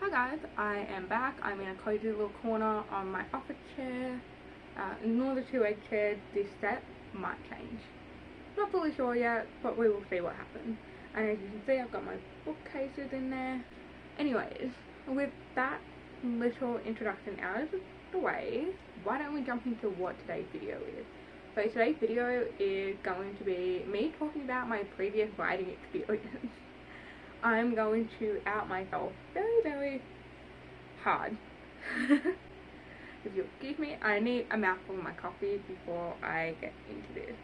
Hi guys, I am back. I'm in a cozy little corner on my office chair. Ignore the two-egg chair. This set might change. Not fully sure yet, but we will see what happens. And as you can see, I've got my bookcases in there. Anyways, with that little introduction out of the way, why don't we jump into what today's video is? So today's video is going to be me talking about my previous writing experience. I'm going to out myself very hard. If you'll excuse me, I need a mouthful of my coffee before I get into this.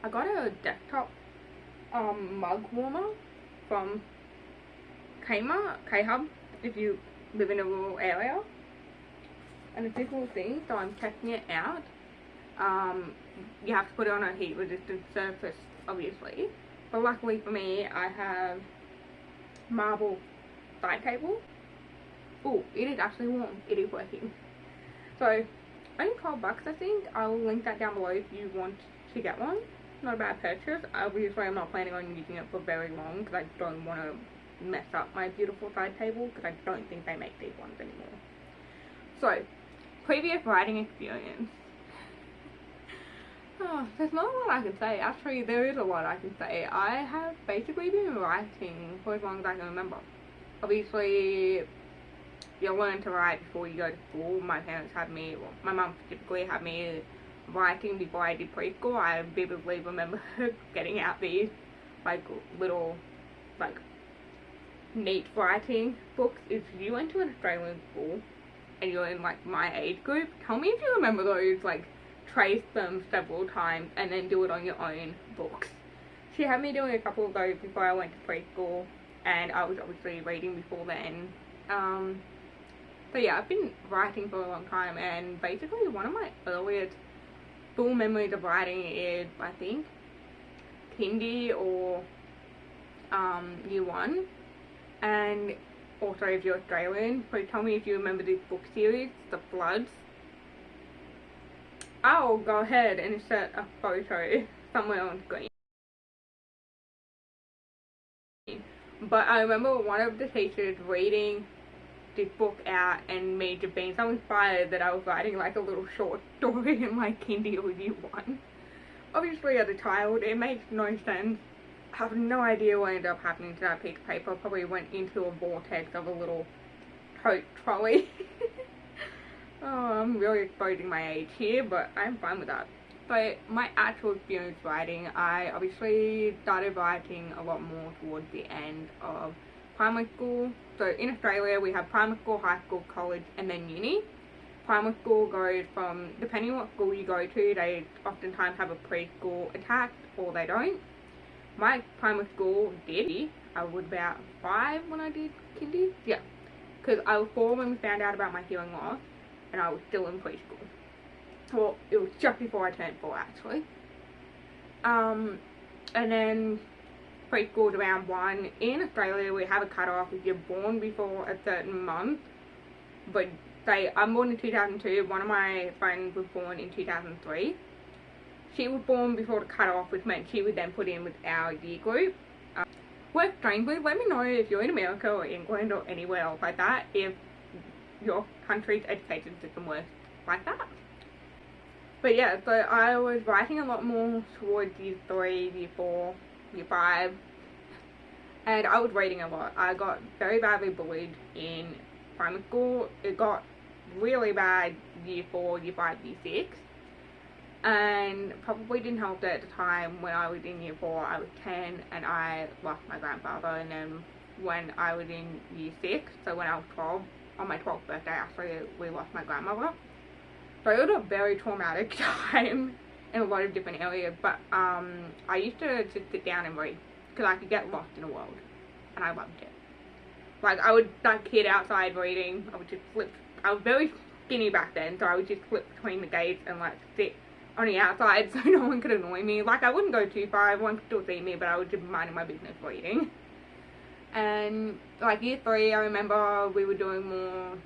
I got a desktop mug warmer from Kmart, Khub, if you live in a rural area. And it's this little thing, so I'm testing it out. You have to put it on a heat resistant surface, obviously, but luckily for me I have marble side table. Oh, it is actually warm. It is working. So only $12 I think. I'll link that down below if you want to get one. Not a bad purchase. Obviously I'm not planning on using it for very long because I don't want to mess up my beautiful side table, because I don't think they make these ones anymore. So previous writing experience. Oh, there's not a lot I can say. Actually, there is a lot I can say. I have basically been writing for as long as I can remember. Obviously, you learn to write before you go to school. My parents had me, well, my mum typically had me writing before I did preschool. I vividly remember getting out these, like, little, like, neat writing books. If you went to an Australian school and you're in, like, my age group, tell me if you remember those, like, trace them several times and then do it on your own books. She had me doing a couple of those before I went to preschool, and I was obviously reading before then. So yeah, I've been writing for a long time, and basically one of my earliest full memories of writing is, I think, kindy or year one. And also, if you're Australian, please tell me if you remember this book series, The Floods. I'll go ahead and insert a photo somewhere on screen. But I remember one of the teachers reading this book out and me just being so inspired that I was writing like a little short story in my kindy or year one. Obviously as a child it makes no sense. I have no idea what ended up happening to that piece of paper. Probably went into a vortex of a little tote trolley. Oh, I'm really exposing my age here, but I'm fine with that. But my actual experience writing, I obviously started writing a lot more towards the end of primary school. So in Australia we have primary school, high school, college, and then uni. Primary school goes from, depending on what school you go to, they oftentimes have a preschool attached or they don't. My primary school did. I was about 5 when I did kindy. Yeah, because I was 4 when we found out about my hearing loss, and I was still in preschool. Well, it was just before I turned 4 actually. And then preschool is around 1. In Australia we have a cut-off if you're born before a certain month. But say I'm born in 2002, one of my friends was born in 2003. She was born before the cut-off, which meant she was then put in with our year group. Works strangely. Let me know if you're in America or England or anywhere else like that, if your country's education system works like that. But yeah, so I was writing a lot more towards year 3, year 4, year 5, and I was reading a lot. I got very badly bullied in primary school. It got really bad year 4, year 5, year 6, and probably didn't help that at the time. When I was in year 4 I was 10 and I lost my grandfather, and then when I was in year 6, so when I was 12, on my 12th birthday actually, we lost my grandmother. So it was a very traumatic time in a lot of different areas, but I used to just sit down and read because I could get lost in the world, and I loved it. Like, I would like kid outside reading. I would just flip. I was very skinny back then, so I would just flip between the gates and like sit on the outside so no one could annoy me. Like, I wouldn't go too far, everyone could still see me, but I would just minding my business reading. And like year 3, I remember we were doing more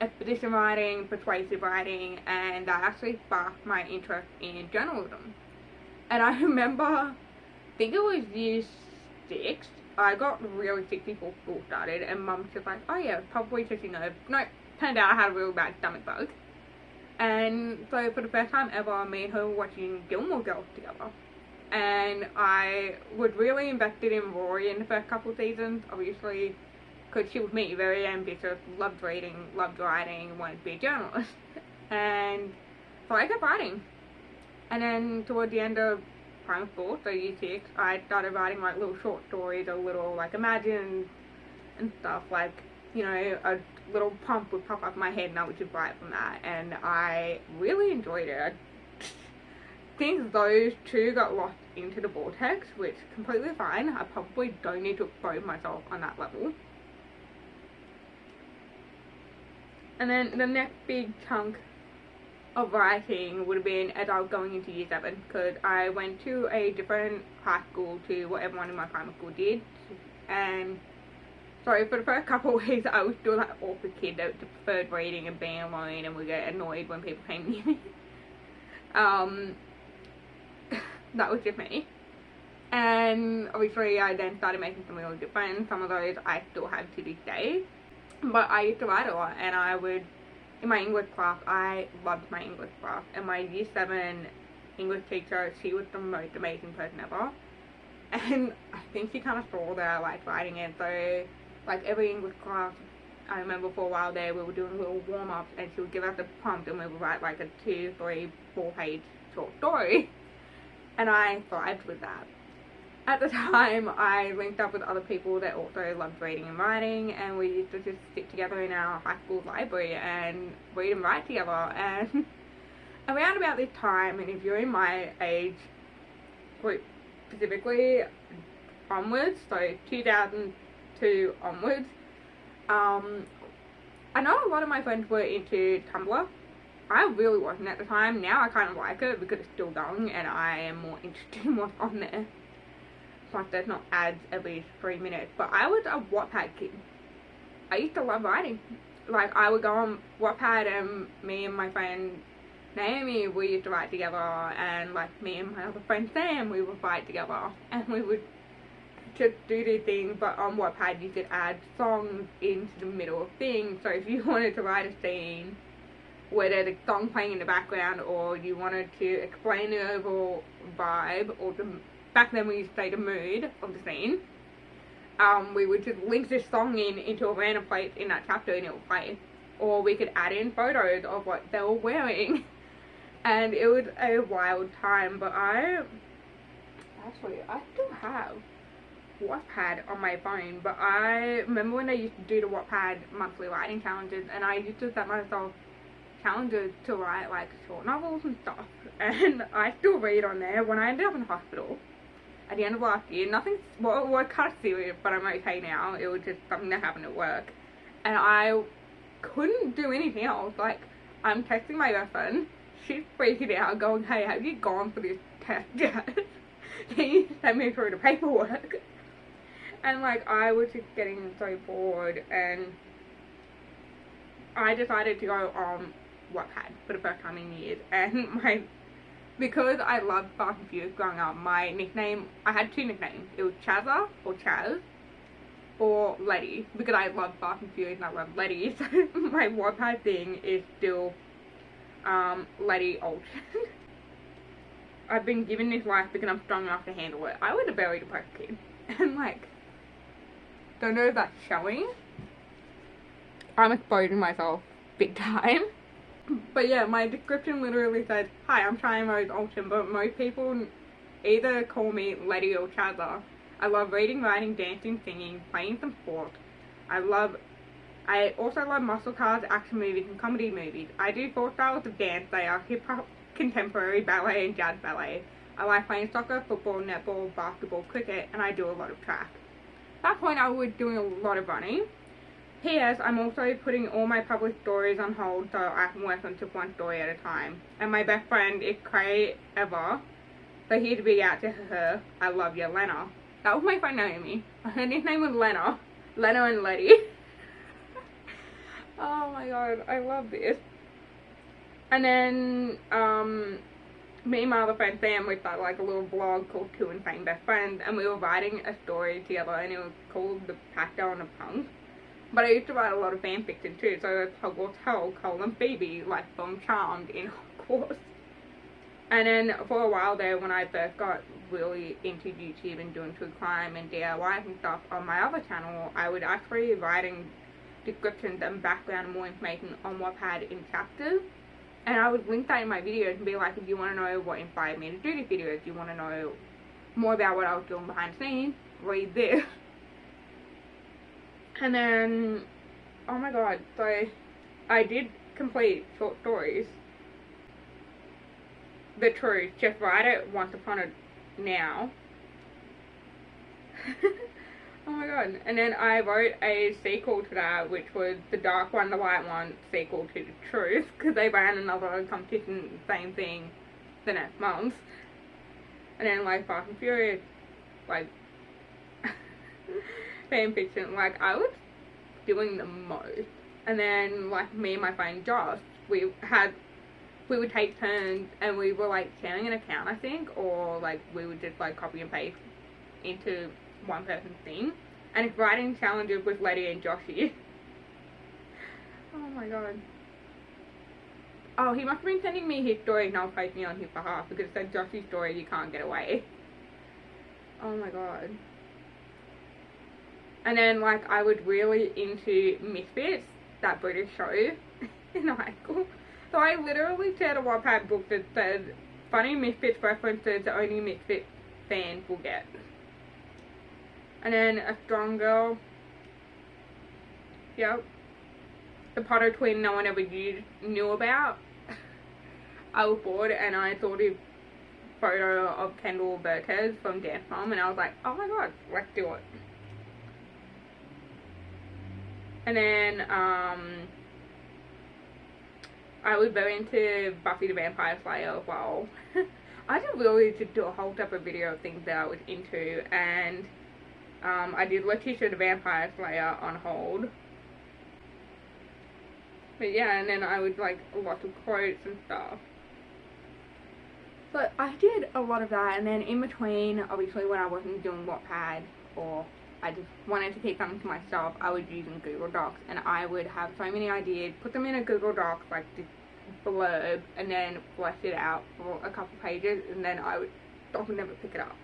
expedition writing, persuasive writing, and that actually sparked my interest in journalism. And I remember think it was year 6, I got really sick before school started, and mum was like, oh yeah, probably just, you know, no, turned out I had a really bad stomach bug. And so for the first time ever, me and her were watching Gilmore Girls together. And I was really invested in Rory in the first couple of seasons, obviously, because she was me, very ambitious, loved reading, loved writing, wanted to be a journalist. And so I kept writing. And then toward the end of primary school, so year 6, I started writing like little short stories, or little like imagines and stuff, like, you know, a little prompt would pop up in my head and I would just write from that, and I really enjoyed it. I think those two got lost into the vortex, which is completely fine. I probably don't need to expose myself on that level. And then the next big chunk of writing would have been as I was going into year 7, because I went to a different high school to what everyone in my primary school did, and so for the first couple of weeks I was still that awkward kid that preferred reading and being alone and would get annoyed when people came near me. That was just me. And obviously I then started making some really good friends. Some of those I still have to this day. But I used to write a lot, and I would, in my English class, I loved my English class. And my year 7 English teacher, she was the most amazing person ever. And I think she kind of saw that I liked writing it, so like every English class, I remember for a while there, we were doing little warm-ups, and she would give us a prompt and we would write like a 2, 3, 4 page short story. And I thrived with that. At the time, I linked up with other people that also loved reading and writing, and we used to just sit together in our high school library and read and write together. And around about this time, and if you're in my age group specifically onwards, so 2002 onwards, I know a lot of my friends were into Tumblr. I really wasn't at the time. Now I kind of like it because it's still going and I am more interested in what's on there. Plus there's not ads every 3 minutes. But I was a Wattpad kid. I used to love writing. Like, I would go on Wattpad, and me and my friend Naomi, we used to write together, and like me and my other friend Sam, we would write together, and we would just do these things. But on Wattpad you could add songs into the middle of things, so if you wanted to write a scene where there's a song playing in the background, or you wanted to explain the overall vibe, or the, back then we used to say the mood of the scene, we would just link this song into a random place in that chapter and it would play. Or we could add in photos of what they were wearing. And it was a wild time. But I still have Wattpad on my phone, but I remember when they used to do the Wattpad monthly writing challenges, and I used to set myself challenges to write like short novels and stuff, and I still read on there. When I ended up in hospital at the end of last year, nothing, well, it was kind of serious, but I'm okay now. It was just something that happened at work, and I couldn't do anything else. Like, I'm texting my best friend, she's freaking out, going, hey, have you gone for this test yet? Can you send me through the paperwork? And like, I was just getting so bored, and I decided to go on Wattpad for the first time in years. And because I loved Fast and Furious growing up, my nickname, I had 2 nicknames. It was Chazza, or Chaz, or Letty, because I love Fast and Furious and I love Letty. So my Wattpad thing is still Letty Olsen. I've been given this life because I'm strong enough to handle it. I was a very depressed kid, and like, don't know if that's showing. I'm exposing myself big time. But yeah, my description literally says, hi, I'm trying Rose Olsen, but most people either call me Letty or Chazza. I love reading, writing, dancing, singing, playing some sport. I also love muscle cars, action movies, and comedy movies. I do 4 styles of dance. They are hip hop, contemporary, ballet, and jazz ballet. I like playing soccer, football, netball, basketball, cricket, and I do a lot of track. At that point I was doing a lot of running. P.S. I'm also putting all my published stories on hold so I can work on just 1 story at a time. And my best friend is Cray Ever, so here's a big out to her. I love you, Lena. That was my friend Naomi. Her nickname was Lena. Lena and Letty. Oh my god, I love this. And then, me and my other friend Sam, we started like a little blog called Two Insane Best Friends, and we were writing a story together, and it was called The Pacto and the Punk. But I used to write a lot of fan fiction too, so that's Hogwarts Hell, Colin Phoebe, like from Charmed in Hogwarts. And then for a while there, when I first got really into YouTube and doing true crime and DIY and stuff on my other channel, I would actually writing descriptions and background and more information on Wattpad in chapters. And I would link that in my videos and be like, if you want to know what inspired me to do these videos, if you want to know more about what I was doing behind the scenes, read this. And then, oh my god, so I did complete short stories. The Truth, just write it once upon a now. Oh my god. And then I wrote a sequel to that, which was The Dark One, The Light One, sequel to The Truth, because they ran another competition, same thing, the next month. And then like Fast and Furious, like fan fiction, like I was doing the most. And then like me and my friend Josh, we would take turns and we were like sharing an account, I think, or like we would just like copy and paste into one person's thing, and it's writing challenges with Letty and Joshy. Oh my god. Oh, he must have been sending me his story and I was posting on his behalf because it said Joshy's story, you can't get away. Oh my god. And then like I was really into Misfits, that British show, in high school. So I literally shared a Wattpad book that said funny Misfits references only Misfits fans will get. And then A Strong Girl. Yep. The Potter twin no one ever knew about. I was bored and I saw this photo of Kendall Burkes from Dance Mom and I was like, oh my god, let's do it. And then I was very into Buffy the Vampire Slayer as well. I just really did do a whole separate video of things that I was into, and I did Letitia the Vampire Slayer on hold. But yeah, and then I would like lots of quotes and stuff. But I did a lot of that, and then in between, obviously when I wasn't doing Wattpad, or I just wanted to keep something to myself, I was using Google Docs, and I would have so many ideas, put them in a Google Doc, like this blurb, and then flesh it out for a couple pages, and then I would never pick it up.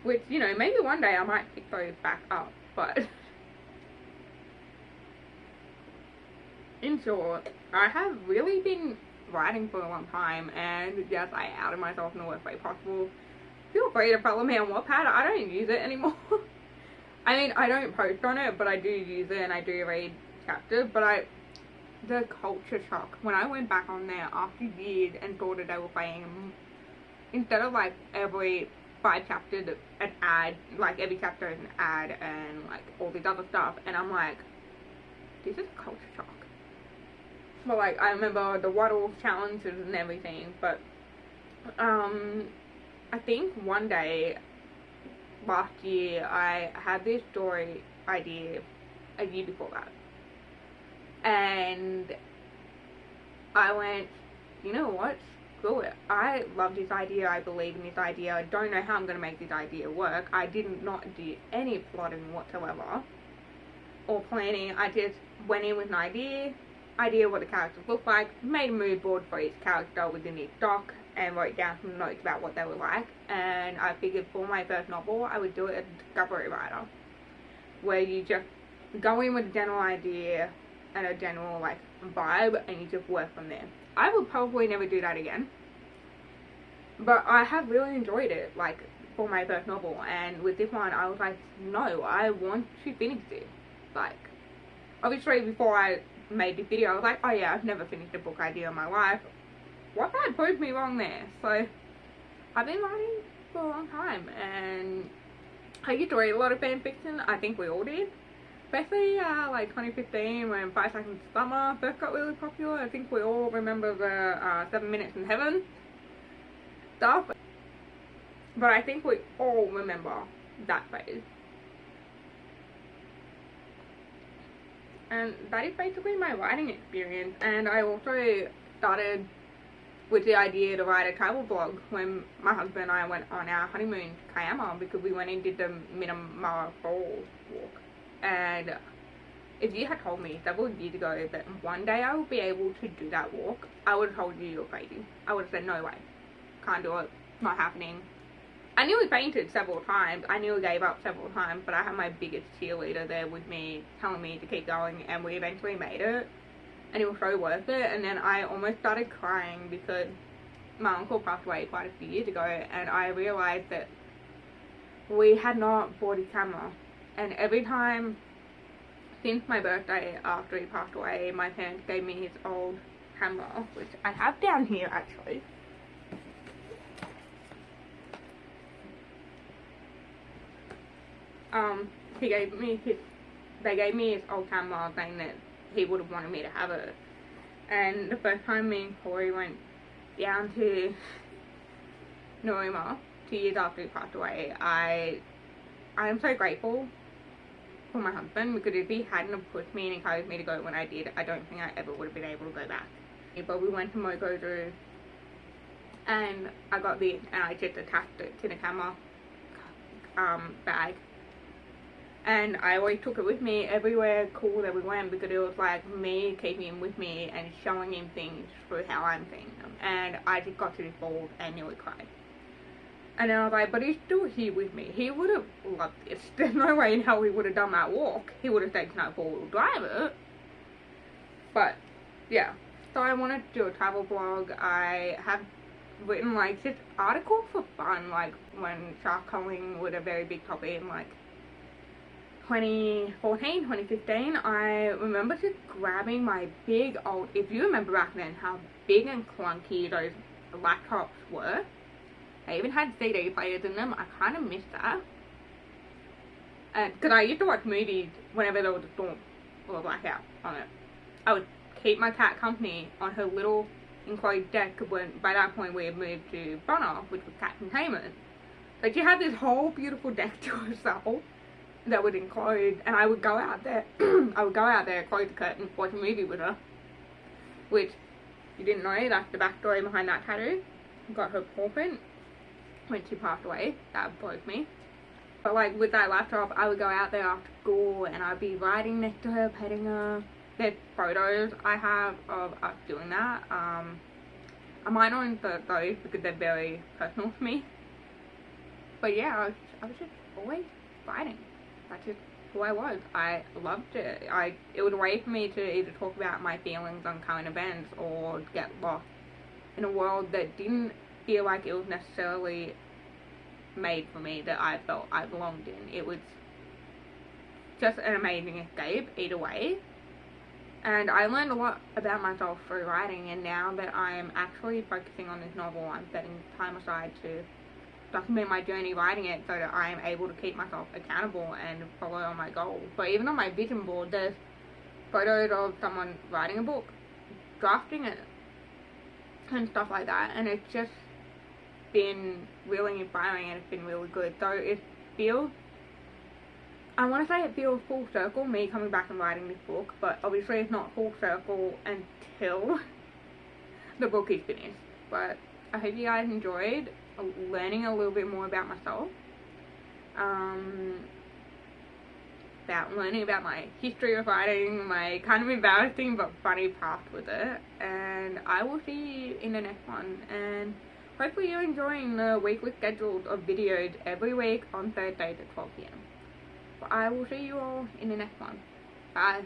Which, you know, maybe one day I might pick those back up, but in short, I have really been writing for a long time, and yes, I outed myself in the worst way possible. Feel free to follow me on Wattpad. I don't use it anymore. I mean, I don't post on it, but I do use it and I do read chapters, but the culture shock, when I went back on there after years and thought that they were playing, instead of like every 5 chapters an ad, like every chapter is an ad and like all this other stuff, and I'm like, this is a culture shock. But like, I remember the Waddle challenges and everything, but I think one day last year I had this story idea a year before that, and I went, you know what, screw it, I love this idea, I believe in this idea, I don't know how I'm going to make this idea work. I did not do any plotting whatsoever or planning. I just went in with an idea what the characters look like, made a mood board for each character within each doc, and wrote down some notes about what they were like. And I figured for my first novel I would do it as a discovery writer, where you just go in with a general idea and a general like vibe and you just work from there. I would probably never do that again, but I have really enjoyed it, like for my first novel. And with this one I was like, no, I want to finish this. Like, obviously before I made this video I was like, oh yeah, I've never finished a book idea in my life. Wattpad proved me wrong there. So I've been writing for a long time, and I used to read a lot of fan fiction. I think we all did, especially like 2015 when 5 Seconds of Summer first got really popular. I think we all remember the 7 Minutes in Heaven stuff, but I think we all remember that phase. And that is basically my writing experience. And I also started with the idea to write a travel blog when my husband and I went on our honeymoon to Kmart, because we went and did the Minamara Falls walk. And if you had told me several years ago that one day I would be able to do that walk, I would have told you you're crazy. I would have said, no way, can't do it, not happening. I nearly fainted several times, I nearly gave up several times, but I had my biggest cheerleader there with me telling me to keep going, and we eventually made it. And it was so worth it. And then I almost started crying because my uncle passed away quite a few years ago, and I realized that we had not bought a camera. And every time since my birthday after he passed away, my parents gave me his old camera, which I have down here actually. They gave me his old camera, saying that he would have wanted me to have it. And the first time me and Corey went down to Nauma 2 years after he passed away, I am so grateful for my husband, because if he hadn't have pushed me and encouraged me to go when I did, I don't think I ever would have been able to go back. But we went to Mokozu and I got this, and I just attached it to the camera bag. And I always took it with me everywhere cool that we went, because it was like me keeping him with me and showing him things through how I'm seeing them. And I just got to this ball and nearly cried. And then I was like, but he's still here with me. He would have loved this. There's no way in hell he would have done that walk. He would have said, can I four-wheel drive it? But yeah, so I wanted to do a travel blog. I have written like just articles for fun, like when shark culling was a very big topic in like 2014, 2015, I remember just grabbing my big old, if you remember back then how big and clunky those laptops were. They even had CD players in them. I kind of miss that. Because I used to watch movies whenever there was a storm or a blackout on it. I would keep my cat company on her little enclosed deck, when by that point we had moved to Bonner, which was cat containment. But she had this whole beautiful deck to herself that would enclose, and I would go out there, close the curtain, watch a movie with her. Which, you didn't know, that's the backstory behind that tattoo. Got her paw print when she passed away. That broke me. But like with that laptop, I would go out there after school and I'd be riding next to her, petting her. There's photos I have of us doing that. I might not insert those because they're very personal to me. But yeah, I was just always riding. That's just who I was. I loved it. It was a way for me to either talk about my feelings on current events or get lost in a world that didn't feel like it was necessarily made for me, that I felt I belonged in. It was just an amazing escape either way. And I learned a lot about myself through writing, and now that I'm actually focusing on this novel, I'm setting time aside to document my journey writing it so that I am able to keep myself accountable and follow on my goals. But even on my vision board, there's photos of someone writing a book, drafting it, and stuff like that, and it's just been really inspiring and it's been really good. So it feels, I want to say it feels full circle, me coming back and writing this book, but obviously it's not full circle until the book is finished. But I hope you guys enjoyed learning a little bit more about myself, about learning about my history of writing, my kind of embarrassing but funny past with it, and I will see you in the next one. And hopefully you're enjoying the weekly schedule of videos every week on Thursdays at 12 PM. But I will see you all in the next one. Bye.